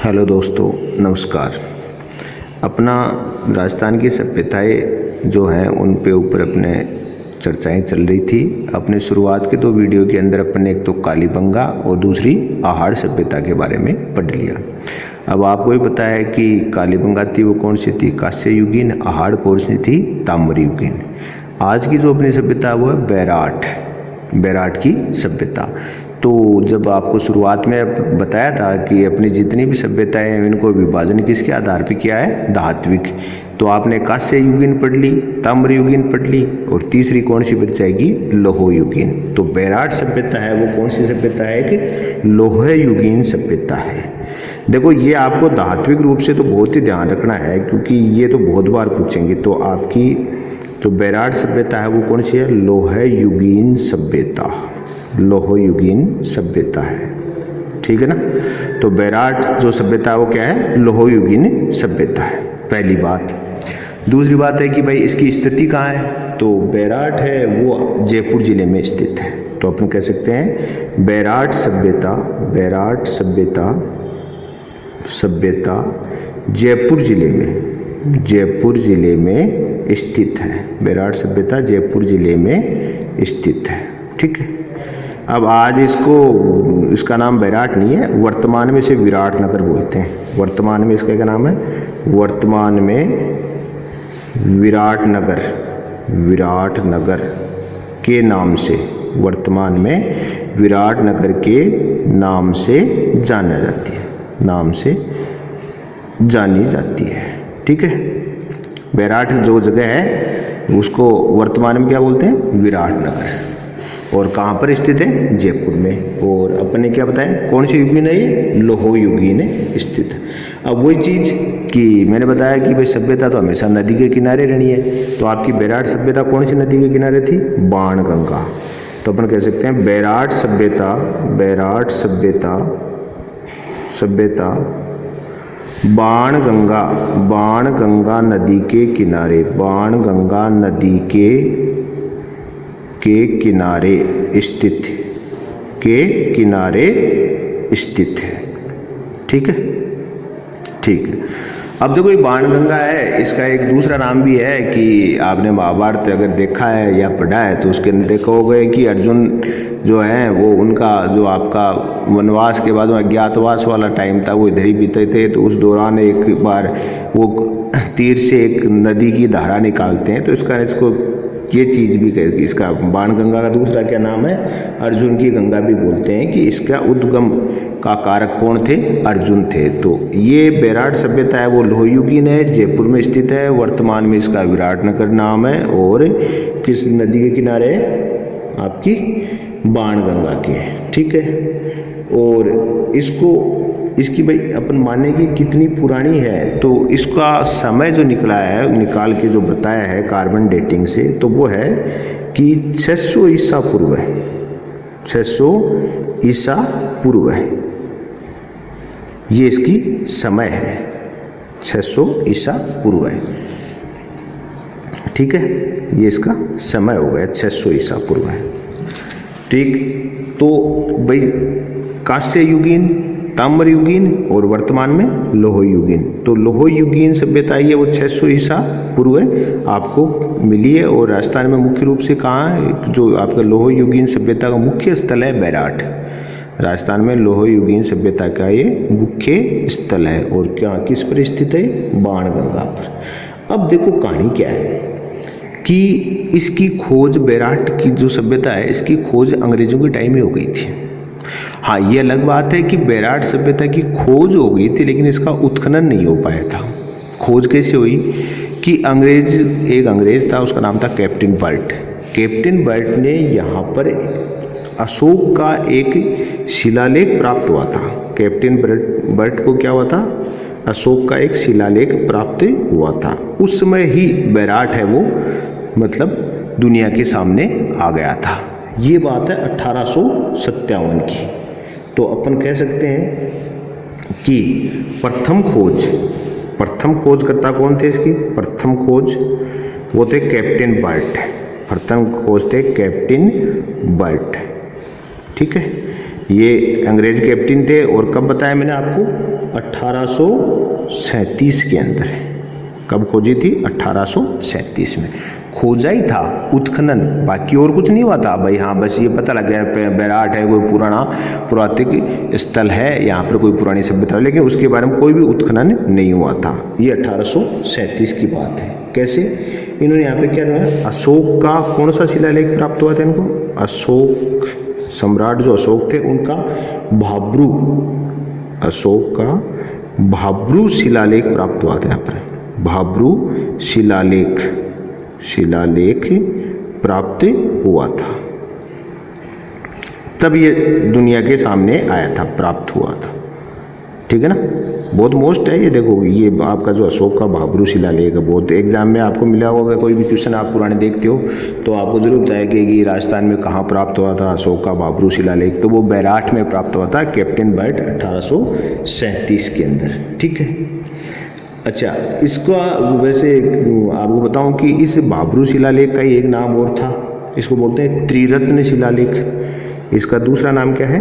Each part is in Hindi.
हेलो दोस्तों, नमस्कार। अपना राजस्थान की सभ्यताएं जो हैं उन पे ऊपर अपने चर्चाएं चल रही थी। अपने शुरुआत के 2 वीडियो के अंदर अपने एक तो कालीबंगा और दूसरी आहाड़ सभ्यता के बारे में पढ़ लिया। अब आपको भी पता है कि कालीबंगा थी वो कौन सी थी, कांस्य युगीन। आहाड़ कौन सी थी, ताम्र युगीन। आज की जो अपनी सभ्यता है वो है बैराट की सभ्यता। तो जब आपको शुरुआत में बताया था कि अपनी जितनी भी सभ्यताएं हैं इनको विभाजन किसके आधार पर किया है, धात्विक। तो आपने कांस्य युगीन पढ़ ली, ताम्र युगीन पढ़ ली और तीसरी कौन सी बच जाएगी, लौह युगीन। तो बैराट सभ्यता है वो कौन सी सभ्यता है कि लौह युगीन सभ्यता है। देखो ये आपको धात्विक रूप से तो बहुत ही ध्यान रखना है क्योंकि ये तो बहुत बार पूछेंगे। तो आपकी जो बैराट सभ्यता है वो कौन सी है, लौह युगीन सभ्यता। लौह युगीन सभ्यता है, ठीक है ना। तो बैराट जो सभ्यता है वो क्या है, लौह युगीन सभ्यता है, पहली बात। दूसरी बात है कि भाई इसकी स्थिति कहाँ है, तो बैराट है वो जयपुर जिले में स्थित है। तो अपन कह सकते हैं बैराट सभ्यता जयपुर जिले में स्थित है। बैराट सभ्यता जयपुर जिले में स्थित है, ठीक है। अब आज इसका नाम बैराट नहीं है, वर्तमान में इसे विराट नगर बोलते हैं। वर्तमान में इसका क्या नाम है, वर्तमान में विराट नगर के नाम से, वर्तमान में विराट नगर के नाम से जानी जाती है, ठीक है। बैराट जो जगह है उसको वर्तमान में क्या बोलते हैं, विराट नगर। और कहाँ पर स्थित है, जयपुर में। और अपन ने क्या बताया, कौन सी युगीन है ये, लौह युगीन स्थित है। अब वही चीज़ कि मैंने बताया कि भाई सभ्यता तो हमेशा नदी के किनारे रहनी है। तो आपकी बैराट सभ्यता कौन सी नदी के किनारे थी, बाणगंगा। तो अपन कह सकते हैं बैराट सभ्यता बाणगंगा नदी के किनारे, बाणगंगा नदी के किनारे स्थित है, ठीक है। अब देखो ये बाणगंगा है, इसका एक दूसरा नाम भी है कि आपने महाभारत अगर देखा है या पढ़ा है तो उसके अंदर देखा होगा कि अर्जुन जो है वो उनका जो आपका वनवास के बाद अज्ञातवास वाला टाइम था वो इधर ही बीते थे। तो उस दौरान एक बार वो तीर से एक नदी की धारा निकालते हैं। तो इसको ये चीज़ भी कहती, इसका बाणगंगा का दूसरा क्या नाम है, अर्जुन की गंगा भी बोलते हैं कि इसका उद्गम का कारक कौन थे, अर्जुन थे। तो ये बैराट सभ्यता है वो लौह युगीन है, जयपुर में स्थित है। वर्तमान में इसका विराट नगर नाम है और किस नदी के किनारे है, आपकी बाणगंगा के, ठीक है। और इसकी भाई अपन माने कि कितनी पुरानी है, तो इसका समय जो निकाल के जो बताया है कार्बन डेटिंग से, तो वो है कि 600 ईसा पूर्व है। 600 ईसा पूर्व है ये इसकी समय है, 600 ईसा पूर्व है, ठीक है। ये इसका समय हो गया 600 ईसा पूर्व है, ठीक। तो भाई कांस्य युगीन, ताम्र युगीन और वर्तमान में लौह युगीन। तो लौह युगीन सभ्यता ये वो 600 ईसा पूर्व आपको मिली है। और राजस्थान में मुख्य रूप से कहाँ है, जो आपका लौह युगीन सभ्यता का मुख्य स्थल है बैराट। राजस्थान में लौह युगीन सभ्यता का ये मुख्य स्थल है। और क्या किस पर स्थित है, बाणगंगा पर। अब देखो कहानी क्या है कि इसकी खोज, बैराट की जो सभ्यता है इसकी खोज अंग्रेजों के टाइम में हो गई थी। हाँ, ये अलग बात है कि बैराट सभ्यता की खोज हो गई थी लेकिन इसका उत्खनन नहीं हो पाया था। खोज कैसे हुई कि एक अंग्रेज था, उसका नाम था कैप्टन बर्ट। कैप्टन बर्ट ने यहाँ पर अशोक का एक शिलालेख प्राप्त हुआ था। कैप्टन बर्ट को क्या हुआ था, अशोक का एक शिलालेख प्राप्त हुआ था। उस समय ही बैराट है वो मतलब दुनिया के सामने आ गया था। ये बात है 1857 की। तो अपन कह सकते हैं कि प्रथम खोज करता कौन थे इसकी, प्रथम खोज वो थे कैप्टन बर्ट। प्रथम खोज थे कैप्टन बर्ट, ठीक है। ये अंग्रेज कैप्टन थे और कब बताया मैंने आपको 1837 के अंदर। कब खोजी थी? 1837 में खोजा ही था, उत्खनन, बाकी और कुछ नहीं हुआ था भाई। हाँ बस ये पता लग गया बैराट है, कोई पुराना पुरातात्विक स्थल है, यहाँ पर कोई पुरानी सभ्यता, लेकिन उसके बारे में कोई भी उत्खनन नहीं हुआ था। ये 1837 की बात है। कैसे? इन्होंने यहाँ पे क्या किया, अशोक का कौन सा शिलालेख प्राप्त हुआ था इनको? अशोक सम्राट जो अशोक थे उनका भाब्रू, अशोक का भाब्रू शिलालेख प्राप्त हुआ था। यहाँ पर भाब्रू शिलालेख, शिलालेख प्राप्त हुआ था, तब ये दुनिया के सामने आया था, प्राप्त हुआ था। ठीक है ना, बहुत मोस्ट है ये। देखो ये आपका जो अशोक का भाब्रू शिलालेख है, बहुत एग्जाम में आपको मिला होगा, कोई भी क्वेश्चन आप पुराने देखते हो तो आपको जरूर बताया कि राजस्थान में कहाँ प्राप्त हुआ था अशोक का भाब्रू शिलालेख, तो वो बैराठ में प्राप्त हुआ था, कैप्टन बर्ट 1837 के अंदर। ठीक है, अच्छा इसका वैसे आपको बताऊं कि इस भाब्रू शिलालेख का ही एक नाम और था, इसको बोलते हैं त्रिरत्न शिलालेख। इसका दूसरा नाम क्या है?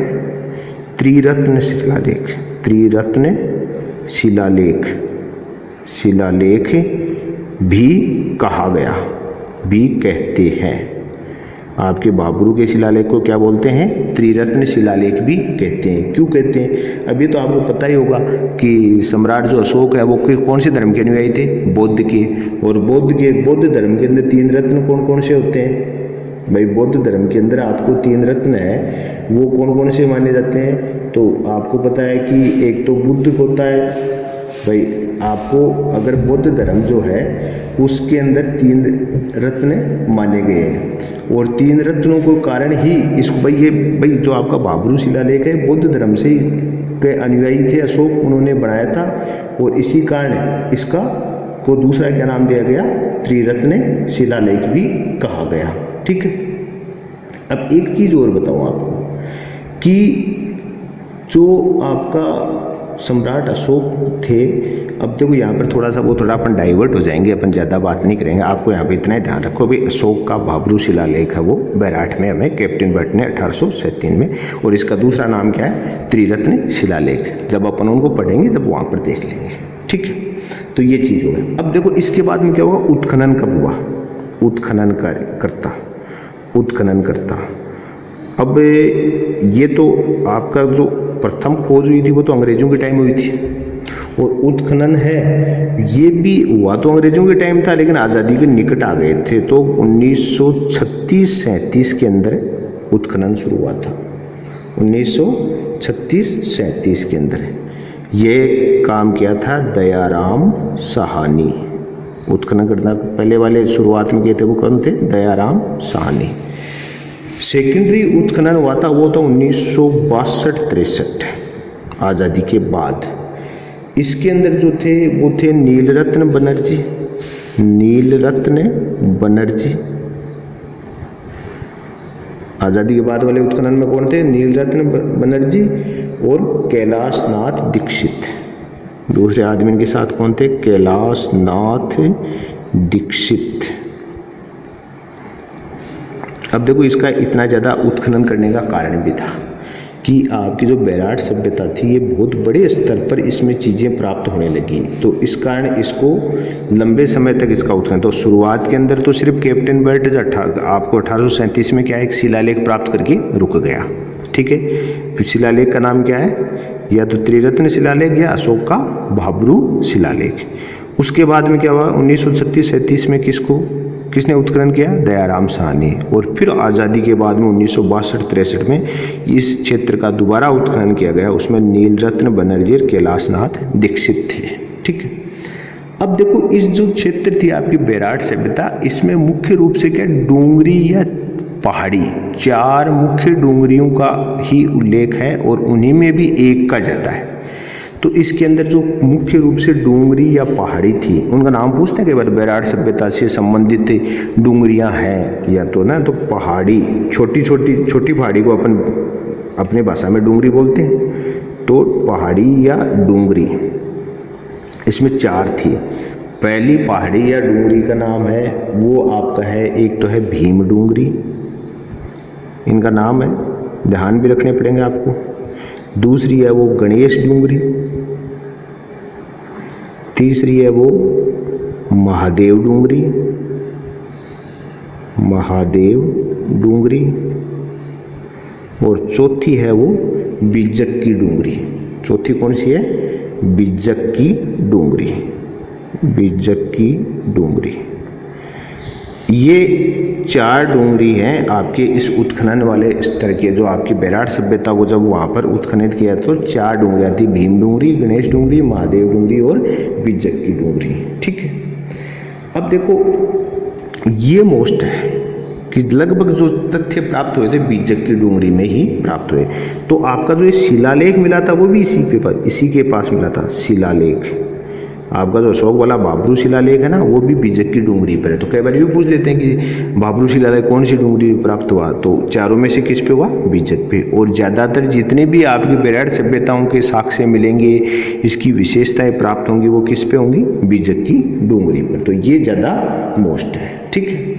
त्रिरत्न शिलालेख, त्रिरत्न शिलालेख, शिलालेख भी कहा गया, भी कहते हैं। आपके भाब्रू के शिलालेख को क्या बोलते हैं? त्रिरत्न शिलालेख भी कहते हैं। क्यों कहते हैं? अभी तो आपको पता ही होगा कि सम्राट जो अशोक है वो कौन से धर्म के अनुयायी थे? बौद्ध के। और बौद्ध धर्म के अंदर 3 रत्न कौन कौन से होते हैं भाई? बौद्ध धर्म के अंदर आपको 3 रत्न है, वो कौन कौन से माने जाते हैं? तो आपको पता है कि एक तो बुद्ध होता है भाई। आपको अगर बौद्ध धर्म जो है उसके अंदर 3 रत्न माने गए हैं, और 3 रत्नों को कारण ही इसको भाई जो आपका भाब्रू शिलालेख है बौद्ध धर्म से के अनुयायी थे अशोक, उन्होंने बनाया था, और इसी कारण इसका को दूसरा क्या नाम दिया गया? त्रिरत्न शिलालेख भी कहा गया। ठीक है, अब एक चीज और बताऊं आपको कि जो आपका सम्राट अशोक थे, अब देखो यहाँ पर थोड़ा अपन डाइवर्ट हो जाएंगे, अपन ज़्यादा बात नहीं करेंगे। आपको यहाँ पे इतना ही ध्यान रखो भाई, अशोक का भाब्रू शिलालेख है वो बैराठ में हमें कैप्टन बर्ट ने 1837 में, और इसका दूसरा नाम क्या है? त्रिरत्न शिलालेख। जब अपन उनको पढ़ेंगे जब वहाँ पर देख लेंगे। ठीक है, तो ये चीज़ हो गई। अब देखो इसके बाद में क्या हुआ? उत्खनन कब हुआ? उत्खनन करता। अब ये तो आपका जो प्रथम खोज हुई थी वो तो अंग्रेजों के टाइम हुई थी, और उत्खनन है ये भी हुआ तो अंग्रेजों के टाइम था, लेकिन आज़ादी के निकट आ गए थे, तो 1936-37 के अंदर उत्खनन शुरू हुआ था। 1936-37 के अंदर ये काम किया था दयाराम साहनी। उत्खनन करना पहले वाले शुरुआत में किए थे वो कौन थे? दयाराम साहनी। सेकेंडरी उत्खनन हुआ था वो तो 1962-63 आज़ादी के बाद। इसके अंदर जो थे वो थे नीलरत्न बनर्जी, नीलरत्न बनर्जी। आज़ादी के बाद वाले उत्खनन में कौन थे? नीलरत्न बनर्जी और कैलाशनाथ दीक्षित। दूसरे आदमी के साथ कौन थे? कैलाशनाथ दीक्षित। अब देखो इसका इतना ज़्यादा उत्खनन करने का कारण भी था कि आपकी जो बैराठ सभ्यता थी ये बहुत बड़े स्तर पर इसमें चीज़ें प्राप्त होने लगी, तो इस कारण इसको लंबे समय तक इसका उत्खनन। तो शुरुआत के अंदर तो सिर्फ कैप्टन बर्ट आपको 1837 में क्या है? एक शिलालेख प्राप्त करके रुक गया। ठीक है, फिर शिलालेख का नाम क्या है? या तो त्रिरत्न शिलालेख या अशोक का भाब्रू शिलालेख। उसके बाद में क्या हुआ? 1936-37 में किसने उत्खनन किया? दयाराम साहनी। और फिर आज़ादी के बाद में 1962-63 में इस क्षेत्र का दोबारा उत्खनन किया गया, उसमें नीलरत्न बनर्जी और कैलाशनाथ दीक्षित थे। ठीक है, अब देखो इस जो क्षेत्र थी आपकी बैराठ सभ्यता, इसमें मुख्य रूप से क्या डूंगरी या पहाड़ी, 4 मुख्य डूंगरियों का ही उल्लेख है, और उन्हीं में भी एक का जाता है। तो इसके अंदर जो मुख्य रूप से डूंगरी या पहाड़ी थी, उनका नाम पूछते हैं कि बैराठ सभ्यता से संबंधित डूंगरियां हैं या तो ना, तो पहाड़ी, छोटी पहाड़ी को अपन अपने भाषा में डूंगरी बोलते हैं, तो पहाड़ी या डूंगरी इसमें 4 थी। पहली पहाड़ी या डूंगरी का नाम है वो आपका है, एक तो है भीम डूंगरी, इनका नाम है ध्यान भी रखने पड़ेंगे आपको। दूसरी है वो गणेश डूंगरी, तीसरी है वो महादेव डूंगरी, महादेव डूंगरी, और चौथी है वो बिज्जक की डूंगरी। चौथी कौन सी है? बिज्जक की डूंगरी, बिज्जक की डूंगरी। ये 4 डूंगरी हैं आपके इस उत्खनन वाले स्तर के, जो आपकी बेराट सभ्यता को जब वहाँ पर उत्खनित किया तो 4 डूंगरियाँ थी, भीम डूंगरी, गणेश डूंगरी, महादेव डूंगरी और बिज्जक की डूंगरी। ठीक है, अब देखो ये मोस्ट है कि लगभग जो तथ्य प्राप्त हुए थे बिज्जक की डूंगरी में ही प्राप्त हुए। तो आपका जो ये शिलालेख मिला था वो भी इसी के पास मिला था। शिलालेख आपका जो अशोक वाला बाबरू शिलालेख है ना, वो भी बिज्जक की डूंगरी पर है। तो कई बार ये पूछ लेते हैं कि बाबरू शिलालेख कौन सी डूंगरी प्राप्त हुआ, तो चारों में से किस पे हुआ? बिज्जक पे। और ज़्यादातर जितने भी आपकी बेराट सभ्यताओं के साक्ष्य मिलेंगे, इसकी विशेषताएं प्राप्त होंगी, वो किस पे होंगी? बिज्जक की डूंगरी पर। तो ये ज़्यादा मोस्ट है। ठीक है,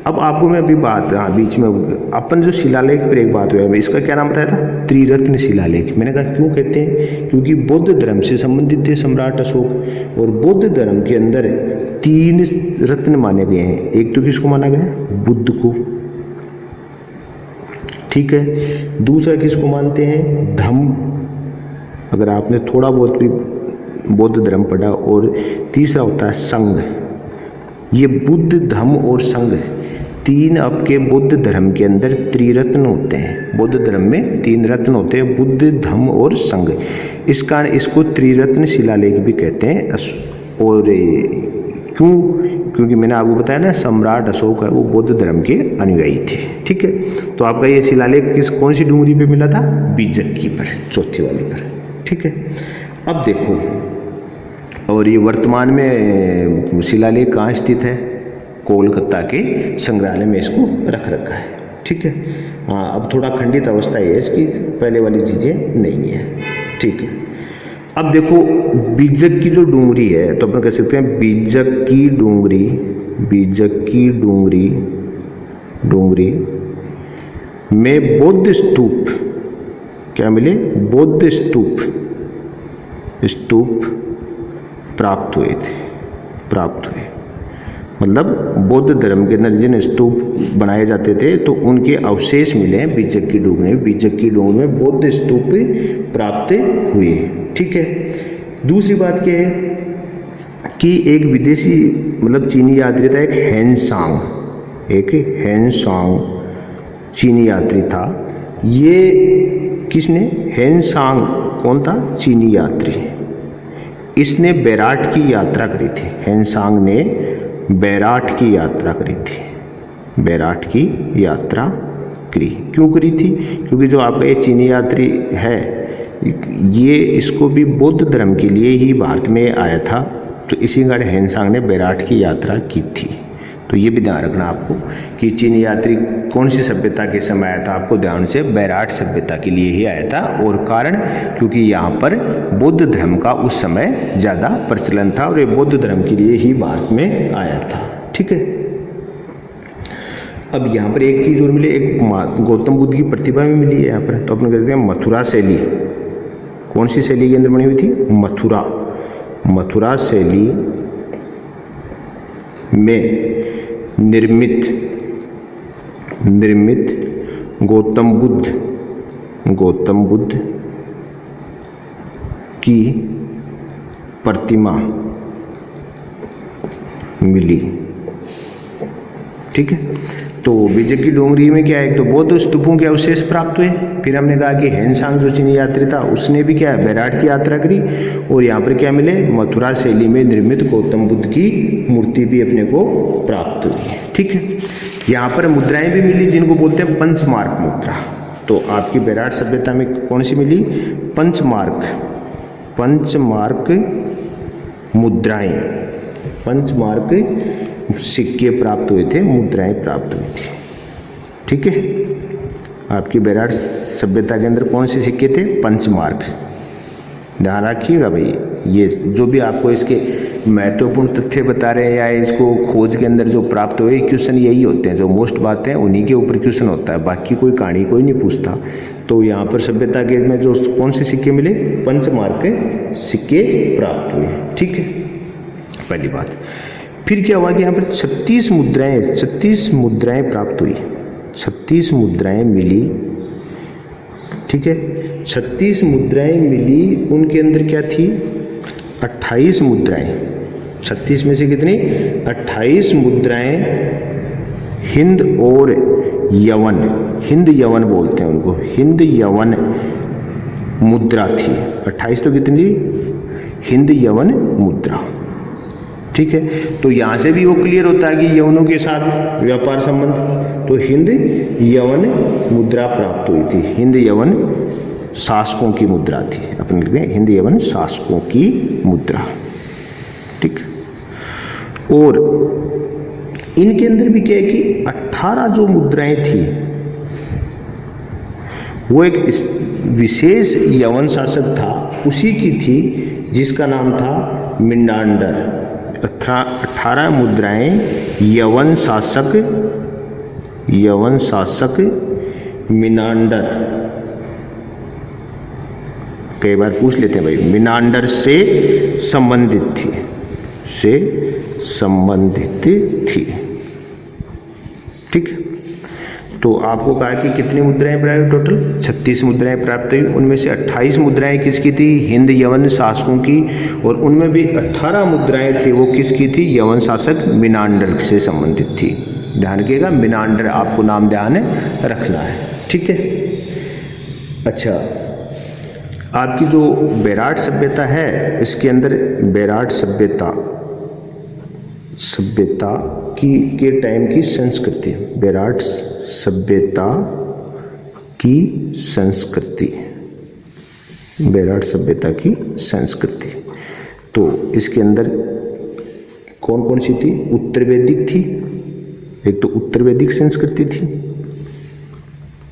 अब आपको मैं अभी बात बीच में अपन जो शिलालेख पर एक बात हुआ है, इसका क्या नाम बताया था? त्रिरत्न शिलालेख। मैंने कहा क्यों कहते हैं? क्योंकि बौद्ध धर्म से संबंधित थे सम्राट अशोक, और बौद्ध धर्म के अंदर 3 रत्न माने गए हैं। एक तो किसको माना गया? बुद्ध को। ठीक है, दूसरा किसको मानते हैं? धम्म, अगर आपने थोड़ा बहुत भी बौद्ध धर्म पढ़ा, और तीसरा होता है संघ। ये बुद्ध, धम्म और संघ 3 आपके बौद्ध धर्म के अंदर त्रिरत्न होते हैं। बौद्ध धर्म में 3 रत्न होते हैं, बुद्ध, धम्म और संघ। इस कारण इसको त्रिरत्न शिलालेख भी कहते हैं। और क्यों? क्योंकि मैंने आपको बताया ना, सम्राट अशोक है वो बौद्ध धर्म के अनुयायी थे। ठीक है, तो आपका ये शिलालेख कौन सी डूंगरी पे मिला था? बिज्जक की पर, चौथी वाली पर। ठीक है, अब देखो, और ये वर्तमान में शिलालेख कहाँ स्थित है? कोलकाता के संग्रहालय में इसको रख रखा है। ठीक है, हाँ, अब थोड़ा खंडित अवस्था है इसकी, पहले वाली चीज़ें नहीं है। ठीक है, अब देखो बिज्जक की जो डूंगरी है, तो अपन कह सकते हैं बिज्जक की डूंगरी, बिज्जक की डूंगरी, डूंगरी में बौद्ध स्तूप क्या मिले? बौद्ध स्तूप, स्तूप प्राप्त हुए थे, प्राप्त हुए। मतलब बौद्ध धर्म के अंदर जिन स्तूप बनाए जाते थे, तो उनके अवशेष मिले हैं बिज्जक की डूंगरी में। बिज्जक की डूंगरी में बौद्ध स्तूप प्राप्त हुए। ठीक है, दूसरी बात क्या है कि एक विदेशी मतलब चीनी यात्री था, एक हेनसांग चीनी यात्री था। ये किसने? हेनसांग कौन था? चीनी यात्री। इसने बेराट की यात्रा करी थी। हेनसांग ने बेराट की यात्रा करी थी, बेराट की यात्रा करी। क्यों करी थी? क्योंकि जो आपका ये चीनी यात्री है, ये इसको भी बौद्ध धर्म के लिए ही भारत में आया था, तो इसी कारण हेनसांग ने बेराट की यात्रा की थी। तो ये भी ध्यान रखना आपको कि चीनी यात्री कौन सी सभ्यता के समय आया था? आपको ध्यान से बेराट सभ्यता के लिए ही आया था। और कारण क्योंकि यहाँ पर बौद्ध धर्म का उस समय ज़्यादा प्रचलन था, और ये बौद्ध धर्म के लिए ही भारत में आया था। ठीक है, अब यहाँ पर एक चीज़ और मिली, एक गौतम बुद्ध की प्रतिभा भी मिली है यहाँ पर। तो अपन कहते हैं मथुरा शैली। कौन सी शैली के अंदर बनी हुई थी? मथुरा। मथुरा शैली में निर्मित गौतम बुद्ध की प्रतिमा मिली। ठीक है, तो बिज्जक की डूंगरी में क्या है? एक तो बौद्ध स्तूपों के अवशेष प्राप्त हुए। फिर हमने कहा कि हेनसांग जो चीनी यात्री था, उसने भी क्या है? बेराट की यात्रा करी। और यहाँ पर क्या मिले? मथुरा शैली में निर्मित गौतम बुद्ध की मूर्ति भी अपने को प्राप्त हुई है। ठीक है, यहाँ पर मुद्राएं भी मिली, जिनको बोलते हैं पंचमार्क मुद्रा। तो आपकी बेराट सभ्यता में कौन सी मिली? पंचमार्क मुद्राएं, पंचमार्क सिक्के प्राप्त हुए थे, मुद्राएं प्राप्त हुई थी। ठीक है, आपकी बेराट सभ्यता के अंदर कौन से सिक्के थे? पंचमार्क। ध्यान रखिएगा भाई, ये जो भी आपको इसके महत्वपूर्ण तथ्य बता रहे हैं या इसको खोज के अंदर जो प्राप्त हुए क्वेश्चन यही होते हैं, जो मोस्ट बातें हैं उन्हीं के ऊपर क्वेश्चन होता है, बाकी कोई कहानी कोई नहीं पूछता। तो यहाँ पर सभ्यता के में जो कौन से सिक्के मिले, पंचमार्क के सिक्के प्राप्त हुए। ठीक है, पहली बात। फिर क्या हुआ कि यहाँ पर 36 मुद्राएं प्राप्त हुई, 36 मुद्राएं मिली। ठीक है, 36 मुद्राएं मिली, उनके अंदर क्या थी, 28 मुद्राएं, 36 में से कितनी, 28 मुद्राएं हिंद और यवन, हिंद यवन बोलते हैं उनको, हिंद यवन मुद्रा थी। 28 तो कितनी, हिंद यवन मुद्रा। ठीक है, तो यहां से भी वो क्लियर होता है कि यवनों के साथ व्यापार संबंध, तो हिंद यवन मुद्रा प्राप्त हुई थी। हिंद यवन शासकों की मुद्रा थी, अपन लिखते हैं हिंद यवन शासकों की मुद्रा। ठीक, और इनके अंदर भी क्या है कि 18 जो मुद्राएं थी वो एक विशेष यवन शासक था, उसी की थी, जिसका नाम था मिनांडर। 18 मुद्राएं यवन शासक मिनांडर, कई बार पूछ लेते हैं भाई, मिनांडर से संबंधित थी। ठीक, तो आपको कहा कि कितनी मुद्राएं प्राप्त, टोटल 36 मुद्राएं प्राप्त हुई, उनमें से 28 मुद्राएं किसकी थी, हिंद यवन शासकों की, और उनमें भी 18 मुद्राएं थी वो किसकी थी, यवन शासक मिनांडर से संबंधित थी। ध्यान रखिएगा, मिनांडर आपको नाम ध्यान रखना है। ठीक है, अच्छा, आपकी जो बेराट सभ्यता है, इसके अंदर बेराट सभ्यता के टाइम की संस्कृति, बेराट सभ्यता की संस्कृति, बेराट सभ्यता की संस्कृति, तो इसके अंदर कौन कौन सी थी, उत्तर वैदिक थी, एक तो उत्तर वैदिक संस्कृति थी,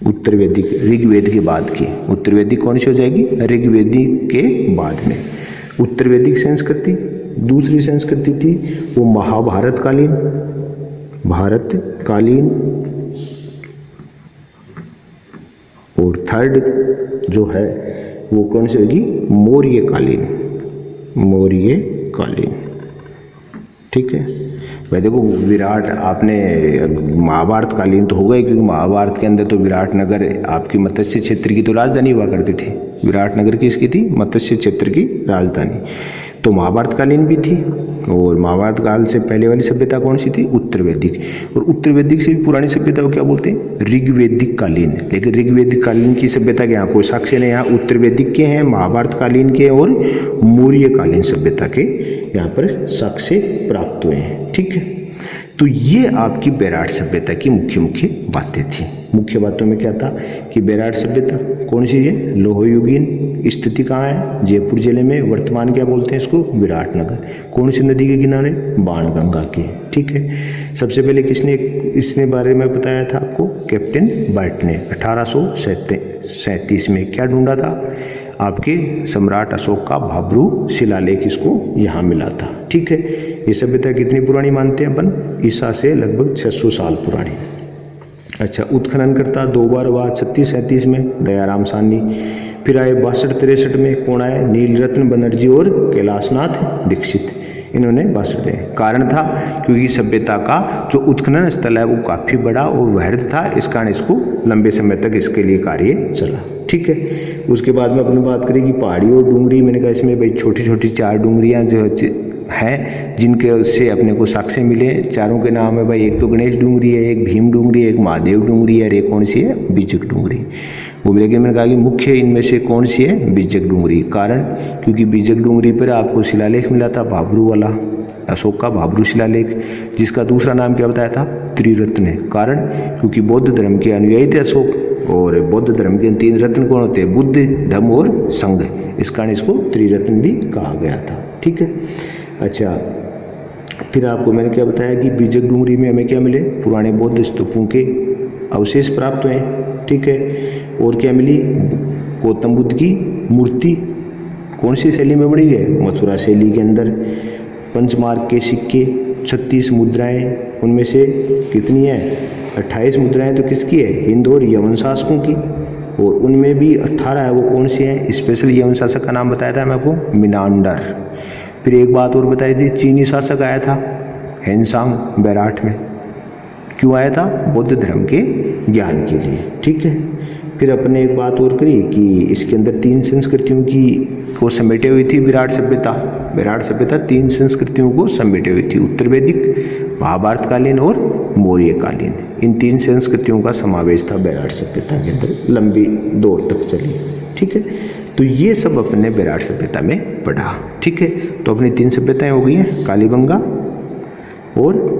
उत्तर वैदिक ऋग्वेद के बाद की, उत्तर वैदिक कौन सी हो जाएगी, ऋग्वेदिक के बाद में उत्तर वैदिक संस्कृति। दूसरी संस्कृति थी वो भारत कालीन, और थर्ड जो है वो कौन सी होगी, मौर्य कालीन। ठीक है भाई, देखो विराट आपने महाभारत कालीन तो हो गए, क्योंकि महाभारत के अंदर तो विराट नगर आपकी मत्स्य क्षेत्र की तो राजधानी हुआ करती थी, विराट नगर की इसकी थी मत्स्य क्षेत्र की राजधानी, तो महाभारत कालीन भी थी। और महाभारत काल से पहले वाली सभ्यता कौन सी थी, उत्तर वैदिक, और उत्तर वैदिक से भी पुरानी सभ्यता को क्या बोलते हैं, ऋग्वेदिक कालीन। लेकिन ऋग्वेदिक कालीन की सभ्यता के यहाँ कोई साक्ष्य नहीं, यहाँ उत्तर वैदिक के हैं, महाभारत कालीन के और मौर्य कालीन सभ्यता के यहाँ पर साक्ष्य प्राप्त हुए हैं। ठीक है, तो ये आपकी बेराट सभ्यता की मुख्य बातें थी। मुख्य बातों में क्या था कि बेराट सभ्यता कौन सी है, लोहयुगीन, स्थिति कहाँ है, जयपुर जिले में, वर्तमान क्या बोलते हैं इसको, विराटनगर। कौन सी नदी के किनारे, बाणगंगा के। ठीक है, सबसे पहले किसने इसने बारे में बताया था आपको, कैप्टन बर्ट ने 1837 में क्या ढूंढा था, आपके सम्राट अशोक का भाब्रू शिलालेख इसको यहाँ मिला था। ठीक है, ये सभ्यता कितनी पुरानी मानते हैं अपन, ईसा से लगभग 600 साल पुरानी। अच्छा, उत्खनन करता 2 बार हुआ, 36-37 में दयाराम साहनी, फिर आए 62-63 में कौन आए, नीलरत्न बनर्जी और कैलाशनाथ दीक्षित, इन्होंने 62 दिए। कारण था क्योंकि सभ्यता का जो उत्खनन स्थल है वो काफ़ी बड़ा और वृहद था, इस कारण इसको लंबे समय तक इसके लिए कार्य चला। ठीक है, उसके बाद में अपनी बात करें कि पहाड़ी और डूंगरी, मैंने कहा इसमें भाई छोटी छोटी 4 डूंगरियाँ जो हैं जिनके से अपने को साक्ष्य मिले, चारों के नाम है भाई, एक तो गणेश डूंगरी है, एक भीम डूंगरी है, एक महादेव डूंगरी है, और एक कौन सी है, बीजक डूंगरी। वो लेकिन मैंने कहा कि मुख्य इनमें से कौन सी है, बीजक डूंगरी। कारण क्योंकि बीजक डूंगरी पर आपको शिलालेख मिला था, भाब्रू वाला, अशोक का भाब्रू शिलालेख, जिसका दूसरा नाम क्या बताया था, त्रिरत्न। कारण क्योंकि बौद्ध धर्म के अनुयायी थे अशोक, और बौद्ध धर्म के 3 रत्न कौन होते हैं, बुद्ध, धम्म और संघ, इस कारण इसको त्रिरत्न भी कहा गया था। ठीक है, अच्छा, फिर आपको मैंने क्या बताया कि बीजक डूंगरी में हमें क्या मिले, पुराने बौद्ध स्तूपों के अवशेष प्राप्त हुए। ठीक है, और क्या मिली, गौतम बुद्ध की मूर्ति कौन सी शैली में बनी है? मथुरा शैली के अंदर। पंचमार्क के सिक्के, 36 मुद्राएं, उनमें से कितनी है? 28 मुद्राएं तो किसकी है? हिंद और यवन शासकों की। और उनमें भी 18 है, वो कौन सी है? स्पेशल यवन शासक का नाम बताया था मैं आपको, मिनांडर। फिर एक बात और बताई थी, चीनी शासक आया था हेनसांग बैराठ में। क्यों आया था? बौद्ध धर्म के ज्ञान के लिए। ठीक है। फिर अपने एक बात और करी कि इसके अंदर 3 संस्कृतियों की को समेटे हुई थी विराट सभ्यता। विराट सभ्यता 3 संस्कृतियों को समेटे हुई थी, उत्तर वैदिक, महाभारतकालीन और मौर्यकालीन। इन 3 संस्कृतियों का समावेश था विराट सभ्यता के अंदर, लंबी दौर तक चली। ठीक है। तो ये सब अपने विराट सभ्यता में पढ़ा। ठीक है। तो अपनी 3 सभ्यताएं हो गई हैं, कालीबंगा, और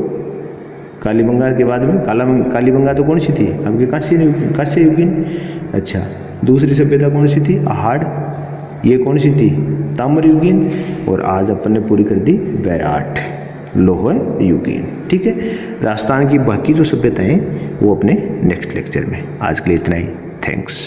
कालीबंगा के बाद में कालीबंगा तो कौन सी थी? आपके कांस्य युगीन। अच्छा, दूसरी सभ्यता कौन सी थी? आहाड़। ये कौन सी थी? ताम्र युगीन। और आज अपन ने पूरी कर दी बैराठ, लौह युगीन। ठीक है। राजस्थान की बाकी जो सभ्यताएं वो अपने नेक्स्ट लेक्चर में। आज के लिए इतना ही। थैंक्स।